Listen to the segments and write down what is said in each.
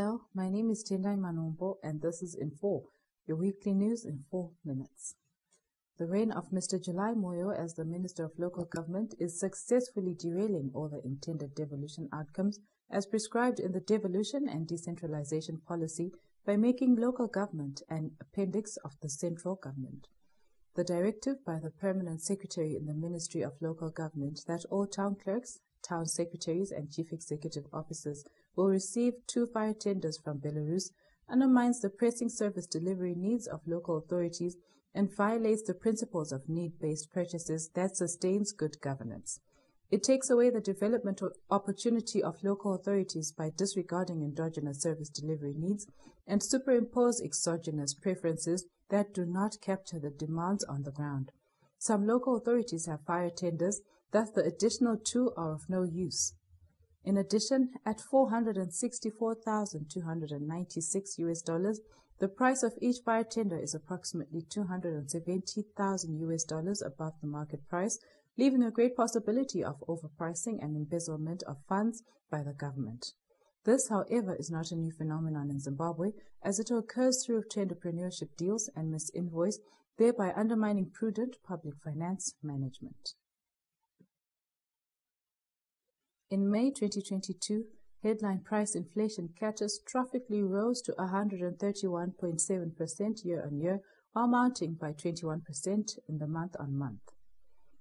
Hello, my name is Tendai Manombo and this is Info, your weekly news in 4 minutes. The reign of Mr. July Moyo as the Minister of Local Government is successfully derailing all the intended devolution outcomes as prescribed in the Devolution and Decentralization Policy by making local government an appendix of the central government. The directive by the Permanent Secretary in the Ministry of Local Government that all town clerks, town secretaries and chief executive officers will receive 2 fire tenders from Belarus undermines the pressing service delivery needs of local authorities and violates the principles of need-based purchases that sustains good governance. It takes away the development opportunity of local authorities by disregarding endogenous service delivery needs and superimpose exogenous preferences that do not capture the demands on the ground. Some local authorities have fire tenders, thus the additional 2 are of no use. In addition, at $464,296 the price of each fire tender is approximately $270,000 above the market price, leaving a great possibility of overpricing and embezzlement of funds by the government. This, however, is not a new phenomenon in Zimbabwe, as it occurs through tenderpreneurship deals and misinvoice, thereby undermining prudent public finance management. In May 2022, headline price inflation catastrophically rose to 131.7% year-on-year, while mounting by 21% in the month-on-month.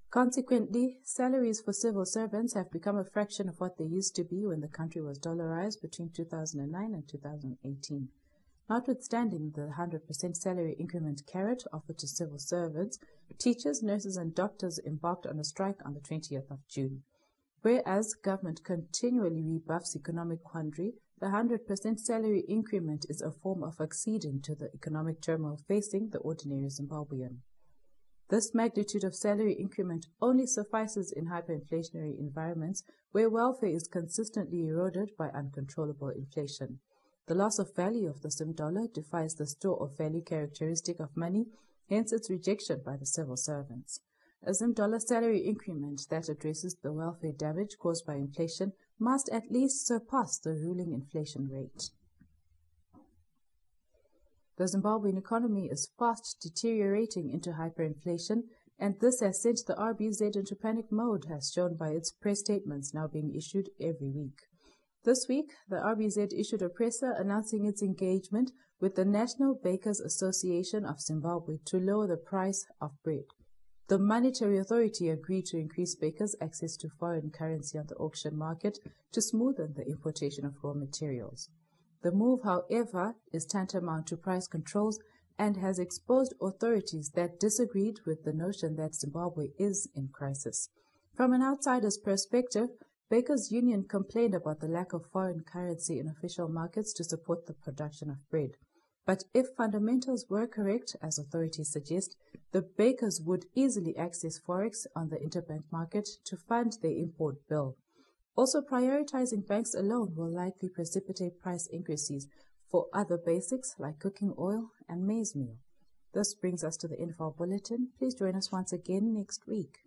Consequently, salaries for civil servants have become a fraction of what they used to be when the country was dollarized between 2009 and 2018. Notwithstanding the 100% salary increment carrot offered to civil servants, teachers, nurses, and doctors embarked on a strike on the 20th of June. Whereas government continually rebuffs economic quandary, the 100% salary increment is a form of acceding to the economic turmoil facing the ordinary Zimbabwean. This magnitude of salary increment only suffices in hyperinflationary environments where welfare is consistently eroded by uncontrollable inflation. The loss of value of the Zim dollar defies the store of value characteristic of money, hence its rejection by the civil servants. A Zim dollar salary increment that addresses the welfare damage caused by inflation must at least surpass the ruling inflation rate. The Zimbabwean economy is fast deteriorating into hyperinflation, and this has sent the RBZ into panic mode, as shown by its press statements now being issued every week. This week, the RBZ issued a presser announcing its engagement with the National Bakers Association of Zimbabwe to lower the price of bread. The Monetary Authority agreed to increase bakers' access to foreign currency on the auction market to smoothen the importation of raw materials. The move, however, is tantamount to price controls and has exposed authorities that disagreed with the notion that Zimbabwe is in crisis. From an outsider's perspective, Bakers' Union complained about the lack of foreign currency in official markets to support the production of bread. But if fundamentals were correct, as authorities suggest, the bakers would easily access forex on the interbank market to fund their import bill. Also, prioritizing banks alone will likely precipitate price increases for other basics like cooking oil and maize meal. This brings us to the end of our bulletin. Please join us once again next week.